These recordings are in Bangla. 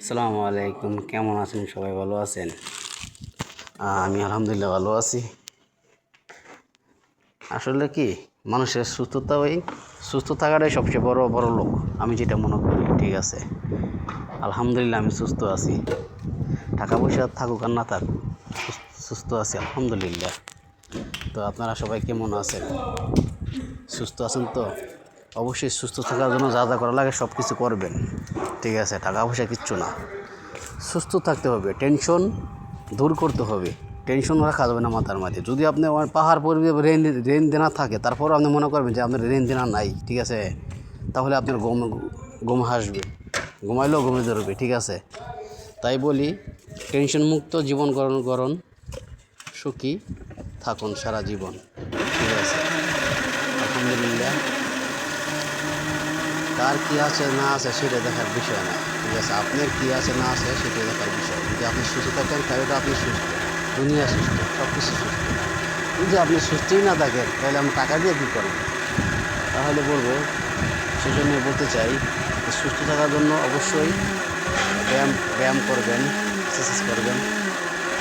আসসালামু আলাইকুম, কেমন আছেন? সবাই ভালো আছেন? আমি আলহামদুলিল্লাহ ভালো আছি। আসলে কি, মানুষের সুস্থ থাকাটাই সবচেয়ে বড় লোক, আমি যেটা মনে করি। ঠিক আছে, আলহামদুলিল্লাহ আমি সুস্থ আছি। টাকা পয়সা থাকুক আর না থাকুক, সুস্থ আছি আলহামদুলিল্লাহ। তো আপনারা সবাই কেমন আছেন? সুস্থ আছেন তো? অবশ্যই সুস্থ থাকার জন্য যা যা করা লাগে সব কিছু করবেন। ঠিক আছে, টাকা পয়সা কিচ্ছু না, সুস্থ থাকতে হবে। টেনশন দূর করতে হবে, টেনশন রাখা যাবে না মাথার মাঝে। যদি আপনি পাহাড় পরিবে রেন দেনা থাকে, তারপরও আপনি মনে করবেন যে আপনার রেন দেনা নাই, ঠিক আছে, তাহলে আপনার ঘুম আসবে, ঘুমাইলেও ঘুমে ধরবে। ঠিক আছে, তাই বলি টেনশন মুক্ত জীবন গড়ন, সুখী থাকুন সারা জীবন। ঠিক আছে, আলহামদুলিল্লাহ। কার কী আছে না আছে সেটা দেখার বিষয় না। ঠিক আছে, আপনার কী আছে না আছে সেটা দেখার বিষয়। যদি আপনি সুস্থ থাকেন তাহলে তো আপনি সুস্থ, দুনিয়া সুস্থ, সব কিছু সুস্থ। যদি আপনি সুস্থই না থাকেন তাহলে আমি টাকা দিয়ে কী করব? তাহলে বলবো, সেজন্য বলতে চাই যে সুস্থ থাকার জন্য অবশ্যই ব্যায়াম করবেন, এক্সারসাইজ করবেন।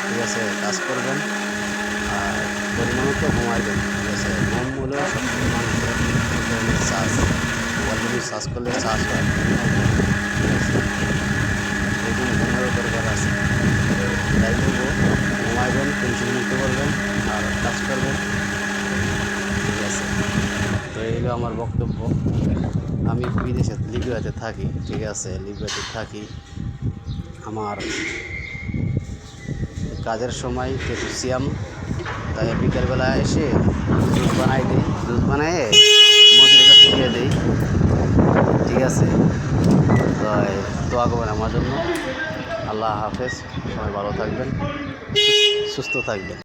ঠিক আছে, কাজ করবেন, আর পরিমাণত ঘুমাইবেন। ঠিক আছে, ঘুম হলেও সবসময় মানুষের শ্বাস অলরেডি শ্বাস করলে শ্বাস হয়। ঠিক আছে, এরকম ঘুমারও দরকার আছে। তাই বলবো, ঘুমাইবেন, টেনশন মুক্ত করবেন আর কাজ করবেন। ঠিক আছে, তো এই হলো আমার বক্তব্য। আমি বিদেশে লিবিয়াতে থাকি। ঠিক আছে, লিবিয়াতে থাকি। আমার কাজের সময় টেকনিশিয়ান, তাই বিকেলবেলা এসে দুধ বানিয়ে মজুরের কাছে দিয়ে দিই। ঠিক আছে, তাই দোয়া করবেন আমার জন্য। আল্লাহ হাফেজ, সবাই ভালো থাকবেন, সুস্থ থাকবেন।